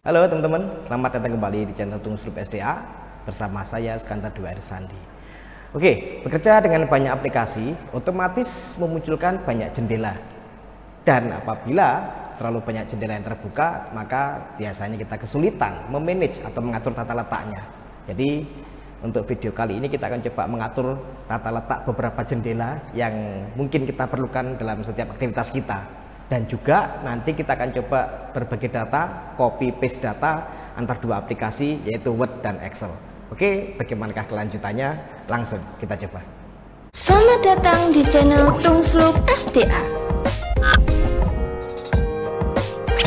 Halo teman-teman, selamat datang kembali di channel Tungslup SDA bersama saya Skandar Dwi Arisandi. Oke, bekerja dengan banyak aplikasi otomatis memunculkan banyak jendela. Dan apabila terlalu banyak jendela yang terbuka, maka biasanya kita kesulitan memanage atau mengatur tata letaknya. Jadi untuk video kali ini kita akan coba mengatur tata letak beberapa jendela yang mungkin kita perlukan dalam setiap aktivitas kita. Dan juga nanti kita akan coba berbagi data, copy paste data antar dua aplikasi yaitu Word dan Excel. Oke, bagaimanakah kelanjutannya? Langsung kita coba. Selamat datang di channel Tungslup SDA.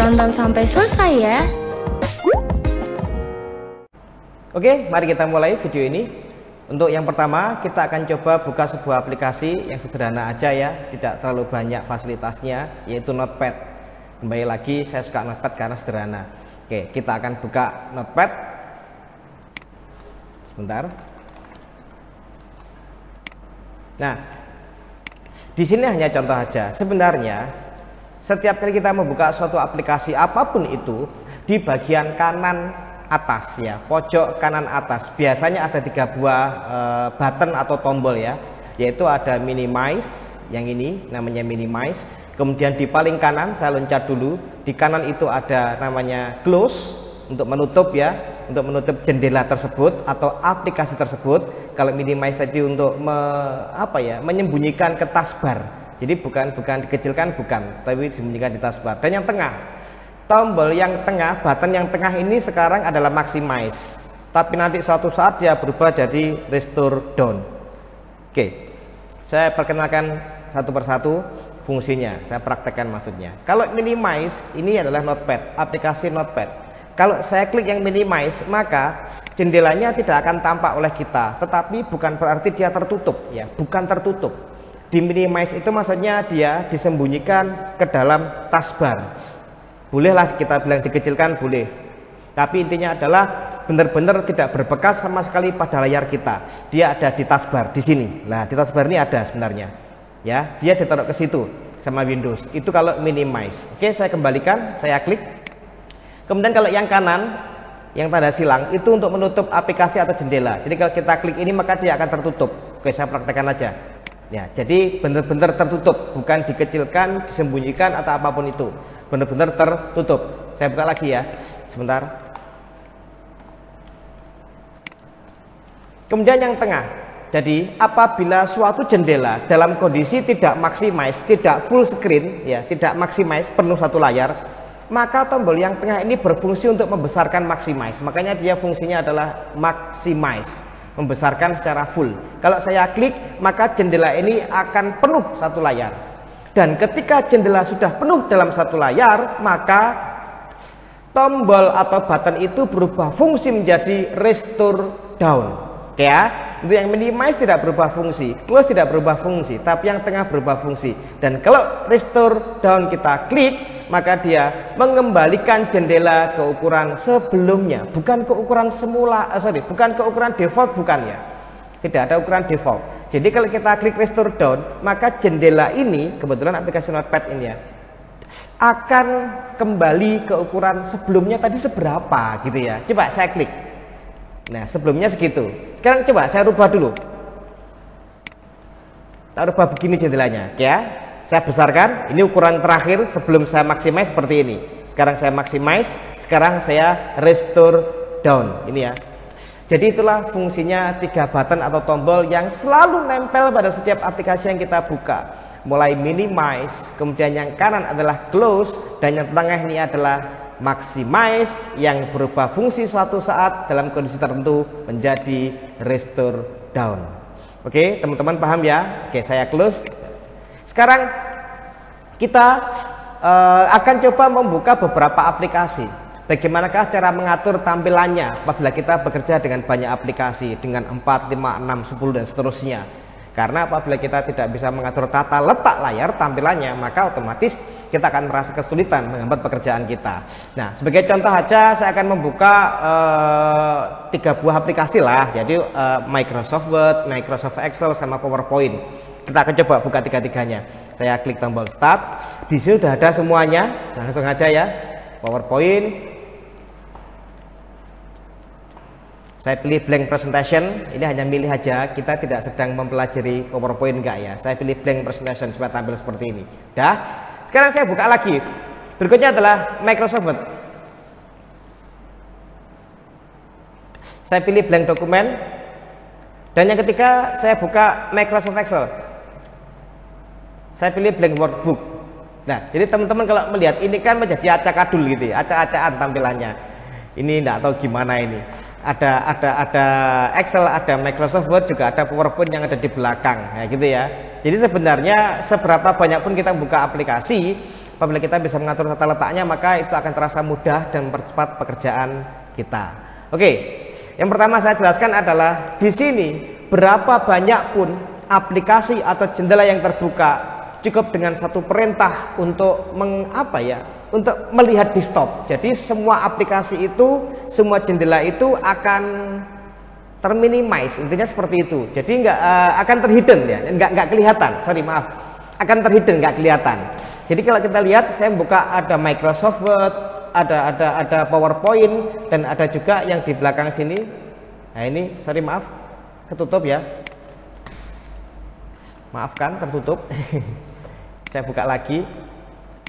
Tonton sampai selesai ya. Oke, mari kita mulai video ini. Untuk yang pertama, kita akan coba buka sebuah aplikasi yang sederhana aja ya, tidak terlalu banyak fasilitasnya, yaitu Notepad. Kembali lagi, saya suka Notepad karena sederhana. Oke, kita akan buka Notepad. Sebentar. Nah, di sini hanya contoh aja. Sebenarnya, setiap kali kita membuka suatu aplikasi apapun itu, di bagian kanan atas ya, pojok kanan atas biasanya ada 3 buah button atau tombol ya, yaitu ada minimize, yang ini namanya minimize, kemudian di paling kanan saya loncat dulu, di kanan itu ada namanya close untuk menutup ya, untuk menutup jendela tersebut atau aplikasi tersebut. Kalau minimize tadi untuk menyembunyikan ke taskbar, jadi bukan dikecilkan, bukan, tapi disembunyikan di taskbar. Dan yang tengah, tombol yang tengah, button yang tengah ini sekarang adalah maximize, tapi nanti suatu saat dia berubah jadi restore down. Oke, saya perkenalkan satu persatu fungsinya, saya praktekkan maksudnya. Kalau minimize ini adalah Notepad, aplikasi Notepad. Kalau saya klik yang minimize, maka jendelanya tidak akan tampak oleh kita, tetapi bukan berarti dia tertutup ya, bukan tertutup. Di minimize itu maksudnya dia disembunyikan ke dalam taskbar. Bolehlah kita bilang dikecilkan, boleh. Tapi intinya adalah benar-benar tidak berbekas sama sekali pada layar kita. Dia ada di taskbar di sini. Nah, di taskbar ini ada sebenarnya. Ya, dia ditaruh ke situ sama Windows. Itu kalau minimize. Oke, saya kembalikan, saya klik. Kemudian kalau yang kanan, yang tanda silang itu untuk menutup aplikasi atau jendela. Jadi kalau kita klik ini maka dia akan tertutup. Oke, saya praktekkan aja. Ya, jadi benar-benar tertutup, bukan dikecilkan, disembunyikan atau apapun itu. Benar-benar tertutup. Saya buka lagi ya, sebentar. Kemudian yang tengah, jadi apabila suatu jendela dalam kondisi tidak maximize, tidak full screen ya, tidak maximize penuh satu layar, maka tombol yang tengah ini berfungsi untuk membesarkan maximize. Makanya dia fungsinya adalah maximize, membesarkan secara full. Kalau saya klik, maka jendela ini akan penuh satu layar. Dan ketika jendela sudah penuh dalam satu layar, maka tombol atau button itu berubah fungsi menjadi restore down. Oke ya, untuk yang minimize tidak berubah fungsi, close tidak berubah fungsi, tapi yang tengah berubah fungsi. Dan kalau restore down kita klik, maka dia mengembalikan jendela ke ukuran sebelumnya, bukan ke ukuran semula, bukan ke ukuran default, bukan ya. Tidak ada ukuran default. Jadi kalau kita klik restore down, maka jendela ini, kebetulan aplikasi Notepad ini ya, akan kembali ke ukuran sebelumnya tadi seberapa gitu ya. Coba saya klik. Nah, sebelumnya segitu. Sekarang coba saya rubah dulu. Saya rubah begini jendelanya, ya. Saya besarkan, ini ukuran terakhir sebelum saya maximize seperti ini. Sekarang saya maximize, sekarang saya restore down. Ini ya. Jadi itulah fungsinya 3 button atau tombol yang selalu nempel pada setiap aplikasi yang kita buka. Mulai minimize, kemudian yang kanan adalah close, dan yang tengah ini adalah maximize yang berubah fungsi suatu saat dalam kondisi tertentu menjadi restore down. Oke, teman-teman paham ya? Oke, saya close. Sekarang kita akan coba membuka beberapa aplikasi. Bagaimanakah cara mengatur tampilannya apabila kita bekerja dengan banyak aplikasi, dengan 4, 5, 6, 10 dan seterusnya. Karena apabila kita tidak bisa mengatur tata letak layar tampilannya, maka otomatis kita akan merasa kesulitan menghambat pekerjaan kita. Nah, sebagai contoh aja saya akan membuka 3 buah aplikasi lah. Jadi Microsoft Word, Microsoft Excel sama PowerPoint. Kita akan coba buka 3-tiganya. Saya klik tombol start. Di sini sudah ada semuanya. Langsung aja ya. PowerPoint, Saya pilih blank presentation, ini hanya milih aja, kita tidak sedang mempelajari PowerPoint enggak ya. Saya pilih blank presentation supaya tampil seperti ini. Dah. Sekarang saya buka lagi. Berikutnya adalah Microsoft Word. Saya pilih blank dokumen. Dan yang ketiga saya buka Microsoft Excel. Saya pilih blank workbook. Nah, jadi teman-teman kalau melihat ini kan menjadi acak-adul gitu ya, acak-acakan tampilannya. Ini enggak tahu gimana ini. Ada Excel, ada Microsoft Word, juga ada PowerPoint yang ada di belakang, ya gitu ya. Jadi sebenarnya seberapa banyak pun kita buka aplikasi, apabila kita bisa mengatur tata letaknya, maka itu akan terasa mudah dan mempercepat pekerjaan kita. Oke, yang pertama saya jelaskan adalah di sini berapa banyak pun aplikasi atau jendela yang terbuka, cukup dengan satu perintah untuk untuk melihat desktop. Jadi semua aplikasi itu, semua jendela itu akan terminimize, intinya seperti itu. Jadi nggak akan terhidden ya, nggak kelihatan. Sorry, maaf, akan terhidden, nggak kelihatan. Jadi kalau kita lihat, saya buka ada Microsoft Word, ada PowerPoint, dan ada juga yang di belakang sini. Nah ini, sorry maaf, ketutup ya. Maafkan, tertutup. Saya buka lagi.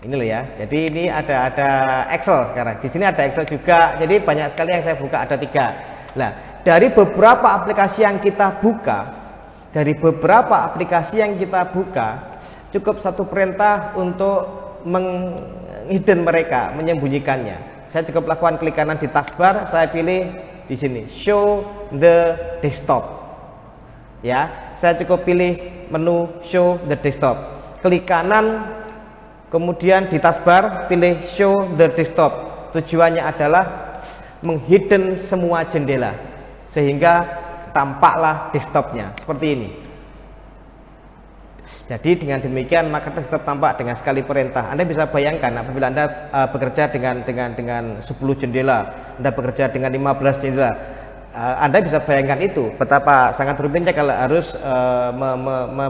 Ini loh ya. Jadi ini ada Excel sekarang. Di sini ada Excel juga. Jadi banyak sekali yang saya buka, ada 3. Nah, dari beberapa aplikasi yang kita buka, cukup satu perintah untuk menghidden mereka, menyembunyikannya. Saya cukup lakukan klik kanan di taskbar, saya pilih di sini show the desktop. Ya, saya cukup pilih menu show the desktop. Klik kanan, kemudian di taskbar pilih show the desktop. Tujuannya adalah menghidden semua jendela sehingga tampaklah desktopnya seperti ini. Jadi dengan demikian maka desktop tampak dengan sekali perintah. Anda bisa bayangkan apabila Anda bekerja dengan 10 jendela, Anda bekerja dengan 15 jendela, Anda bisa bayangkan itu betapa sangat rumitnya kalau harus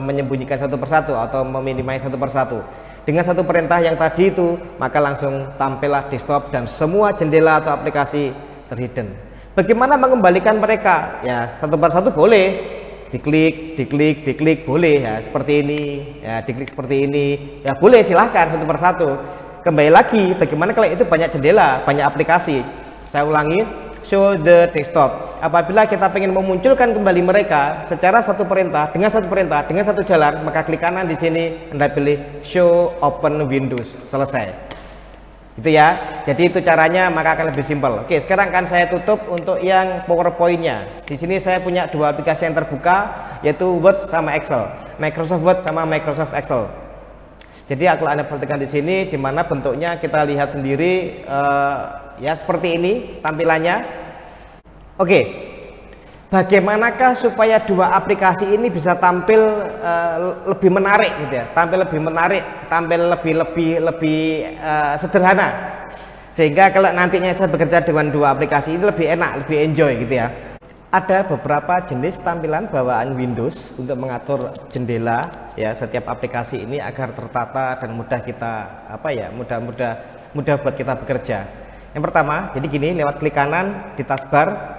menyembunyikan satu persatu atau meminimais satu persatu. Dengan satu perintah yang tadi itu, maka langsung tampillah desktop dan semua jendela atau aplikasi terhidden. Bagaimana mengembalikan mereka? Ya, satu persatu boleh. Diklik boleh ya, seperti ini. Ya, diklik seperti ini. Ya, boleh, silahkan satu persatu. Kembali lagi, bagaimana kalau itu banyak jendela, banyak aplikasi? Saya ulangi, show the desktop. Apabila kita ingin memunculkan kembali mereka secara satu perintah, dengan satu jalan, maka klik kanan di sini, Anda pilih show open Windows. Selesai. Gitu ya. Jadi itu caranya, maka akan lebih simpel. Oke, sekarang akan saya tutup untuk yang PowerPoint-nya. Di sini saya punya 2 aplikasi yang terbuka, yaitu Word sama Excel. Microsoft Word sama Microsoft Excel. Jadi kalau Anda perhatikan di sini, di mana bentuknya kita lihat sendiri, ya seperti ini tampilannya. Oke, bagaimanakah supaya 2 aplikasi ini bisa tampil lebih menarik gitu ya, tampil lebih sederhana, sehingga kalau nantinya saya bekerja dengan 2 aplikasi ini lebih enak, lebih enjoy gitu ya. Ada beberapa jenis tampilan bawaan Windows untuk mengatur jendela ya setiap aplikasi ini agar tertata dan mudah kita mudah buat kita bekerja. Yang pertama, jadi gini, lewat klik kanan di taskbar.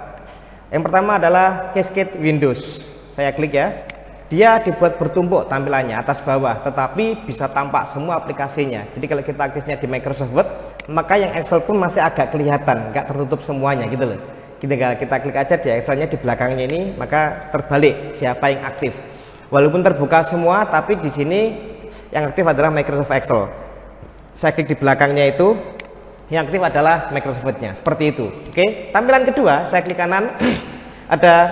Yang pertama adalah Cascade Windows. Saya klik ya. Dia dibuat bertumpuk tampilannya atas bawah, tetapi bisa tampak semua aplikasinya. Jadi kalau kita aktifnya di Microsoft Word, maka yang Excel pun masih agak kelihatan, nggak tertutup semuanya gitu loh. Kita klik aja di Excelnya di belakangnya ini, maka terbalik siapa yang aktif. Walaupun terbuka semua, tapi di sini yang aktif adalah Microsoft Excel. Saya klik di belakangnya itu, yang aktif adalah Microsoft Word-nya. Seperti itu. Oke. Tampilan kedua, saya klik kanan, ada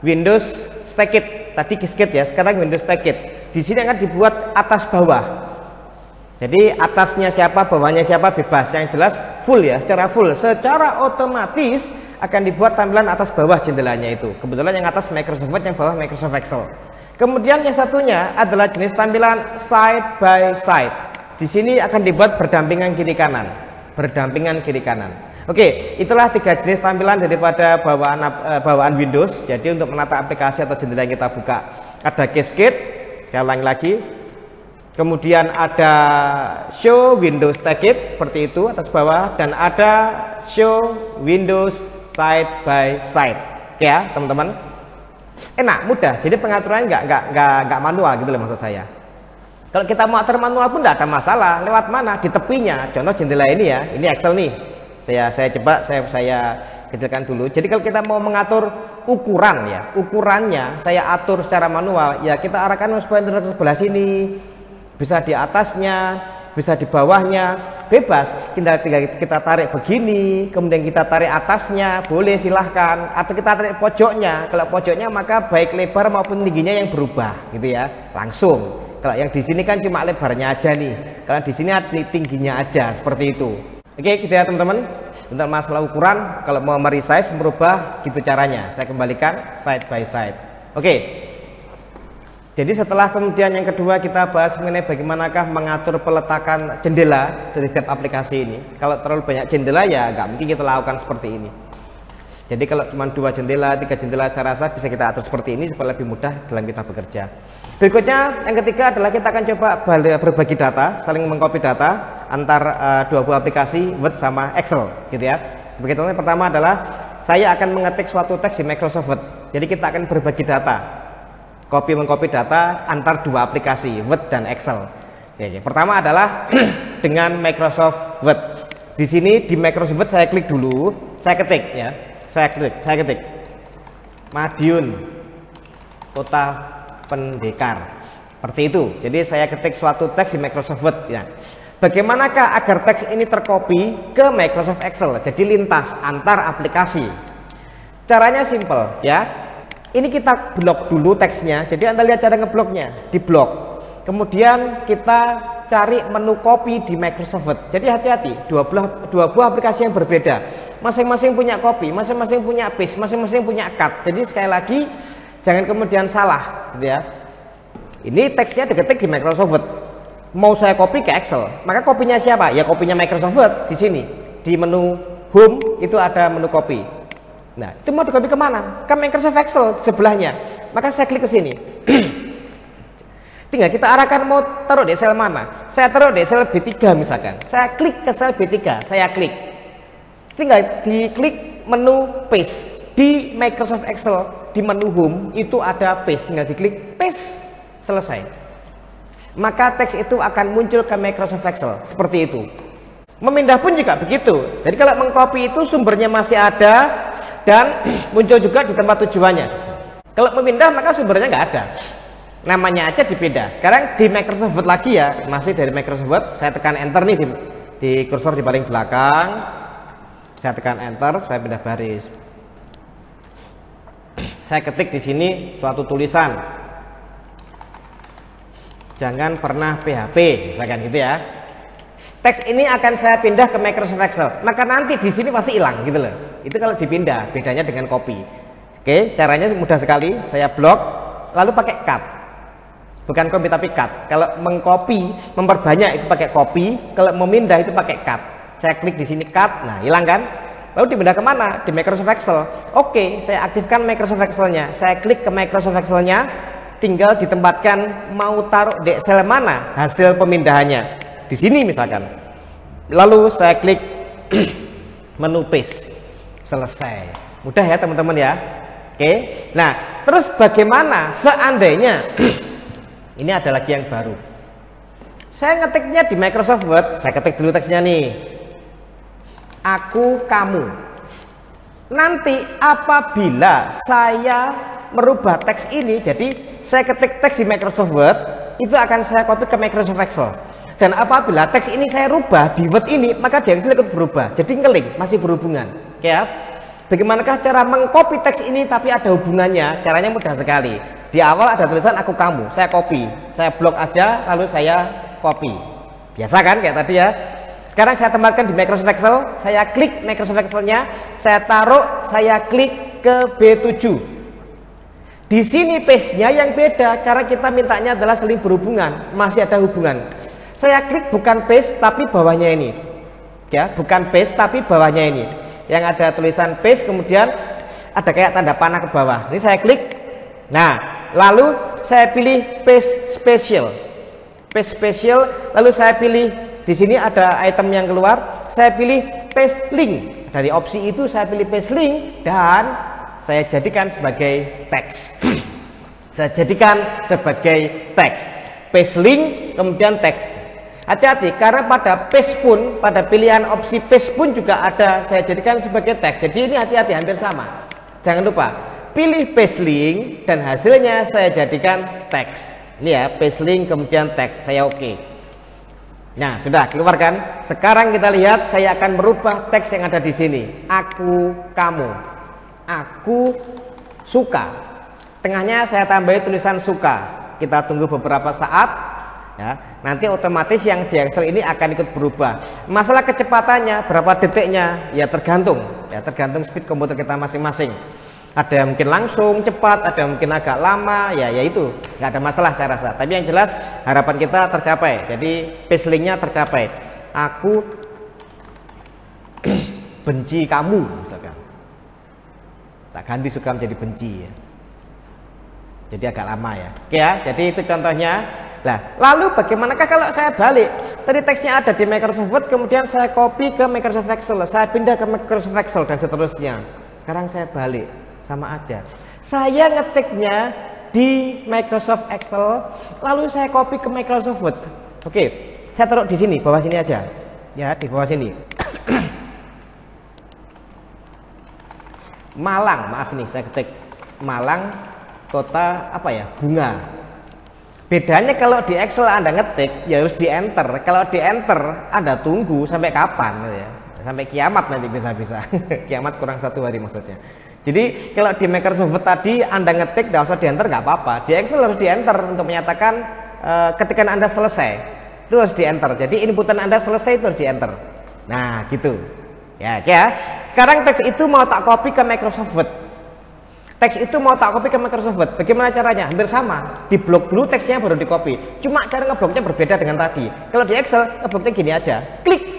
Windows Stacked. Tadi Cascade ya, sekarang Windows Stacked. Di sini akan dibuat atas bawah. Jadi atasnya siapa, bawahnya siapa bebas. Yang jelas full ya, secara otomatis akan dibuat tampilan atas bawah jendelanya itu. Kebetulan yang atas Microsoft Word, yang bawah Microsoft Excel. Kemudian yang satunya adalah jenis tampilan side by side. Di sini akan dibuat berdampingan kiri kanan. Oke, itulah 3 jenis tampilan daripada bawaan Windows. Jadi untuk menata aplikasi atau jendela yang kita buka, ada Cascade, saya ulangi lagi. Kemudian ada Show Windows Stacked seperti itu atas bawah, dan ada Show Windows side by side. Oke ya teman-teman, enak, mudah. Jadi pengaturannya nggak manual gitu loh maksud saya. Kalau kita mau atur manual pun nggak ada masalah. Lewat mana? Di tepinya. Contoh jendela ini ya, ini Excel nih. Saya coba saya kecilkan dulu. Jadi kalau kita mau mengatur ukuran ya, ukurannya saya atur secara manual. Ya kita arahkan supaya ke sebelah sini, bisa di atasnya, bisa di bawahnya, bebas. Kita tarik begini, kemudian kita tarik atasnya, boleh silahkan. Atau kita tarik pojoknya. Kalau pojoknya maka baik lebar maupun tingginya yang berubah, gitu ya, langsung. Kalau yang di sini kan cuma lebarnya aja nih. Kalau di sini tingginya aja, seperti itu. Oke, gitu ya teman-teman. Untuk masalah ukuran, kalau mau meresize, merubah, gitu caranya. Saya kembalikan side by side. Oke. Jadi setelah kemudian yang kedua kita bahas mengenai bagaimanakah mengatur peletakan jendela dari setiap aplikasi ini. Kalau terlalu banyak jendela ya nggak mungkin kita lakukan seperti ini. Jadi kalau cuma 2 jendela, 3 jendela saya rasa bisa kita atur seperti ini supaya lebih mudah dalam kita bekerja. Berikutnya yang ketiga adalah kita akan coba berbagi data, saling mengcopy data antar dua buah aplikasi Word sama Excel gitu ya. Sebagai contoh pertama adalah saya akan mengetik suatu teks di Microsoft Word. Jadi kita akan berbagi data. Mengcopy data antar dua aplikasi Word dan Excel. Oke. Pertama adalah dengan Microsoft Word. Di sini di Microsoft Word saya klik dulu, saya ketik ya. Saya ketik Madiun Kota Pendekar. Seperti itu. Jadi saya ketik suatu teks di Microsoft Word ya. Bagaimanakah agar teks ini tercopy ke Microsoft Excel? Jadi lintas antar aplikasi. Caranya simple ya. Ini kita blok dulu teksnya. Jadi Anda lihat cara ngebloknya, di blok. Kemudian kita cari menu copy di Microsoft Word. Jadi hati-hati, dua buah aplikasi yang berbeda. Masing-masing punya copy, masing-masing punya paste, masing-masing punya cut. Jadi sekali lagi jangan kemudian salah, gitu ya. Ini teksnya diketik di Microsoft Word. Mau saya copy ke Excel, maka kopinya siapa? Ya kopinya Microsoft Word di sini. Di menu Home itu ada menu copy. Nah, itu mau di-copy kemana? Ke Microsoft Excel sebelahnya. Maka saya klik ke sini. Tinggal kita arahkan mau taruh di sel mana. Saya taruh di sel B3 misalkan. Saya klik ke sel B3, saya klik. Tinggal diklik menu paste. Di Microsoft Excel, di menu Home itu ada paste. Tinggal diklik paste, selesai. Maka teks itu akan muncul ke Microsoft Excel. Seperti itu. Memindah pun juga begitu. Jadi kalau mengcopy itu sumbernya masih ada dan muncul juga di tempat tujuannya. Kalau memindah maka sumbernya nggak ada. Namanya aja dipindah. Sekarang di Microsoft Word lagi ya, masih dari Microsoft Word. Saya tekan enter nih di kursor di paling belakang. Saya tekan enter, saya pindah baris. Saya ketik di sini suatu tulisan. Jangan pernah PHP, misalkan gitu ya. Teks ini akan saya pindah ke Microsoft Excel. Maka nanti di sini pasti hilang gitu loh. Itu kalau dipindah, bedanya dengan copy. Oke, caranya mudah sekali. Saya blok, lalu pakai cut. Bukan copy tapi cut. Kalau mengcopy, memperbanyak itu pakai copy. Kalau memindah itu pakai cut. Saya klik di sini cut, nah hilang kan? Lalu dipindah kemana? Di Microsoft Excel. Oke, saya aktifkan Microsoft Excel-nya. Saya klik ke Microsoft Excel-nya. Tinggal ditempatkan mau taruh di sel mana hasil pemindahannya. Di sini misalkan. Lalu saya klik menu paste. Selesai. Mudah ya teman-teman ya. Oke. Nah, terus bagaimana seandainya ini ada lagi yang baru. Saya ngetiknya di Microsoft Word, saya ketik dulu teksnya nih. Aku, kamu. Nanti apabila saya merubah teks ini, jadi saya ketik teks di Microsoft Word, itu akan saya copy ke Microsoft Excel. Dan apabila teks ini saya rubah di Word ini, maka di Excel ikut berubah. Jadi ngelink, masih berhubungan. Oke ya. Bagaimanakah cara mengcopy teks ini tapi ada hubungannya? Caranya mudah sekali. Di awal ada tulisan aku kamu, saya copy. Saya blok aja lalu saya copy. Biasa kan kayak tadi ya. Sekarang saya tempatkan di Microsoft Excel, saya klik Microsoft Excel-nya, saya taruh, saya klik ke B7. Di sini paste-nya yang beda karena kita mintanya adalah saling berhubungan, masih ada hubungan. Saya klik bukan paste tapi bawahnya ini. Ya, bukan paste tapi bawahnya ini. Yang ada tulisan paste kemudian ada kayak tanda panah ke bawah. Ini saya klik. Nah, lalu saya pilih paste special. Paste special, lalu saya pilih di sini ada item yang keluar, saya pilih paste link. Dari opsi itu saya pilih paste link dan saya jadikan sebagai teks. Saya jadikan sebagai teks. Paste link kemudian teks. Hati-hati karena pada paste pun, pada pilihan opsi paste pun juga ada saya jadikan sebagai teks. Jadi ini hati-hati hampir sama. Jangan lupa pilih paste link dan hasilnya saya jadikan teks. Ini ya, paste link kemudian teks. Saya oke. Nah, sudah keluar kan? Sekarang kita lihat saya akan merubah teks yang ada di sini. Aku, kamu. Aku suka. Tengahnya saya tambahi tulisan suka. Kita tunggu beberapa saat ya. Nanti otomatis yang di Excel ini akan ikut berubah. Masalah kecepatannya berapa detiknya ya tergantung speed komputer kita masing-masing. Ada yang mungkin langsung cepat, ada yang mungkin agak lama, ya itu nggak ada masalah saya rasa. Tapi yang jelas harapan kita tercapai. Jadi paste linknya tercapai. Aku benci kamu, misalkan. Tak ganti suka menjadi benci ya. Jadi agak lama ya. Oke ya. Jadi itu contohnya. Nah, lalu bagaimanakah kalau saya balik? Tadi teksnya ada di Microsoft Word, kemudian saya copy ke Microsoft Excel, saya pindah ke Microsoft Excel dan seterusnya. Sekarang saya balik. Sama aja. Saya ngetiknya di Microsoft Excel, lalu saya copy ke Microsoft Word. Oke, saya taruh di sini, bawah sini aja. Ya, di bawah sini. Malang, maaf nih, saya ketik Malang, kota apa ya? Bunga. Bedanya kalau di Excel Anda ngetik, ya harus di enter. Kalau di enter, Anda tunggu sampai kapan? Ya? Sampai kiamat nanti bisa-bisa. Kiamat kurang 1 hari maksudnya. Jadi kalau di Microsoft Word tadi Anda ngetik tidak usah di enter nggak apa-apa. Di Excel harus di enter untuk menyatakan ketika Anda selesai itu harus di enter. Jadi inputan Anda selesai itu harus di enter. Nah gitu ya. Sekarang teks itu mau tak copy ke Microsoft Word. Teks itu mau tak copy ke Microsoft Word. Bagaimana caranya? Hampir sama. Di blok dulu teksnya baru di copy. Cuma cara ngebloknya berbeda dengan tadi. Kalau di Excel ngebloknya gini aja. Klik.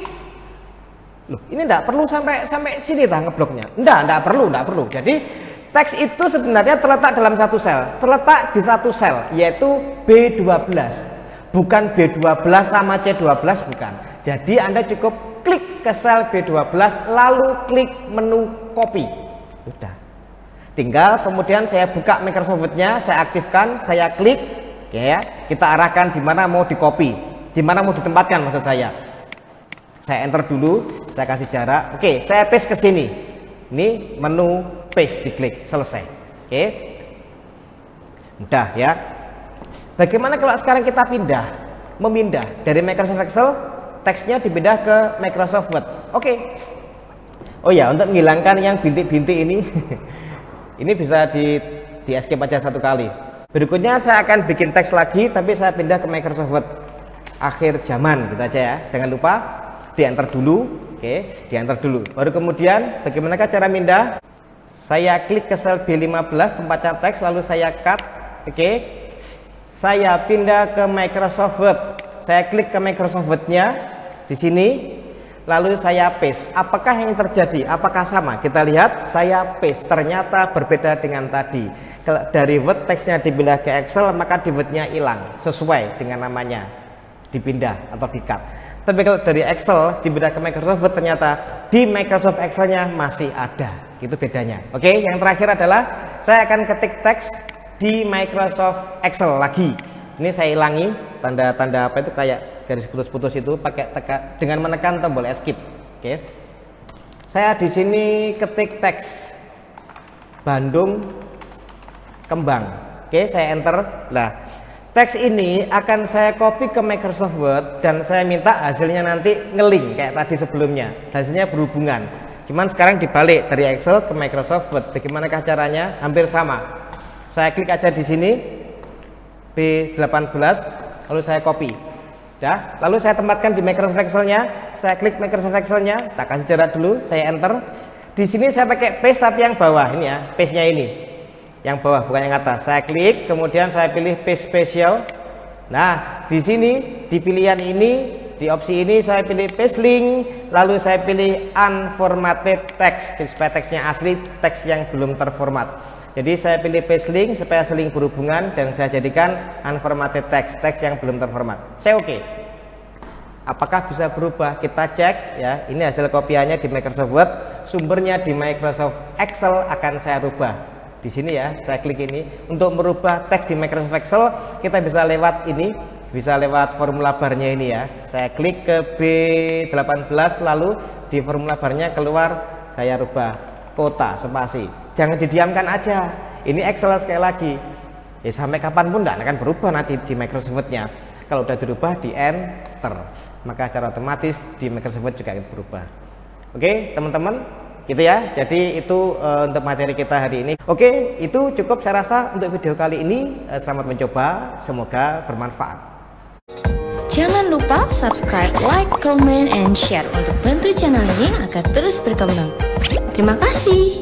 Loh, ini enggak perlu sampai sini tah ngebloknya. Enggak perlu. Jadi teks itu sebenarnya terletak dalam satu sel, terletak di satu sel yaitu B12. Bukan B12 sama C12 bukan. Jadi Anda cukup klik ke sel B12 lalu klik menu copy. Sudah. Tinggal kemudian saya buka Microsoft Word-nya, saya aktifkan, saya klik ya. Kita arahkan di mana mau di-copy, di mana mau ditempatkan maksud saya. Saya enter dulu, saya kasih jarak. Oke, saya paste ke sini. Ini menu paste, diklik, selesai. Oke. Mudah ya. Bagaimana kalau sekarang kita memindah dari Microsoft Excel, teksnya dipindah ke Microsoft Word. Oke. Oh ya, untuk menghilangkan yang bintik-bintik ini, ini bisa di escape aja satu kali. Berikutnya saya akan bikin teks lagi, tapi saya pindah ke Microsoft Word. Akhir zaman, gitu aja ya. Jangan lupa di enter dulu, oke, di enter dulu. Baru kemudian bagaimanakah cara pindah? Saya klik ke sel B15 tempatnya teks, lalu saya cut, oke. Saya pindah ke Microsoft Word. Saya klik ke Microsoft Word-nya di sini, lalu saya paste. Apakah yang terjadi? Apakah sama? Kita lihat, saya paste. Ternyata berbeda dengan tadi. Kalau dari Word teksnya dipindah ke Excel, maka di Word-nya hilang sesuai dengan namanya, dipindah atau di-cut. Tapi kalau dari Excel dipindah ke Microsoft Word, ternyata di Microsoft Excel-nya masih ada. Itu bedanya. Oke, yang terakhir adalah saya akan ketik teks di Microsoft Excel lagi. Ini saya hilangi tanda-tanda apa itu kayak garis putus-putus itu pakai dengan menekan tombol escape. Oke. Saya di sini ketik teks Bandung Kembang. Oke, saya enter. Nah, teks ini akan saya copy ke Microsoft Word dan saya minta hasilnya nanti ngeling kayak tadi sebelumnya. Hasilnya berhubungan. Cuman sekarang dibalik dari Excel ke Microsoft Word. Bagaimanakah caranya? Hampir sama. Saya klik aja di sini B18 lalu saya copy. Ya, lalu saya tempatkan di Microsoft Excel-nya. Saya klik Microsoft Excel-nya, tak kasih jarak dulu, saya enter. Di sini saya pakai paste tapi yang bawah ini ya, paste-nya ini. Yang bawah bukan yang atas. Saya klik, kemudian saya pilih paste spesial. Nah, di sini di pilihan ini, di opsi ini saya pilih paste link, lalu saya pilih unformatted text. Jadi supaya teksnya asli, teks yang belum terformat. Jadi saya pilih paste link supaya link berhubungan dan saya jadikan unformatted text, teks yang belum terformat. Saya oke. Apakah bisa berubah? Kita cek ya. Ini hasil kopiannya di Microsoft Word, sumbernya di Microsoft Excel akan saya rubah. Di sini ya, saya klik ini. Untuk merubah teks di Microsoft Excel, kita bisa lewat ini, bisa lewat formula barnya ini ya. Saya klik ke B18, lalu di formula barnya keluar, saya rubah kota spasi. Jangan didiamkan aja. Ini Excel sekali lagi. Ya sampai kapanpun tidak akan berubah nanti di Microsoft Word-nya. Kalau sudah dirubah di enter, maka secara otomatis di Microsoft Word juga akan berubah. Oke teman-teman, gitu ya. Jadi itu untuk materi kita hari ini. Oke, itu cukup saya rasa untuk video kali ini. Selamat mencoba, semoga bermanfaat. Jangan lupa subscribe, like, comment, and share untuk bantu channel ini agar terus berkembang. Terima kasih.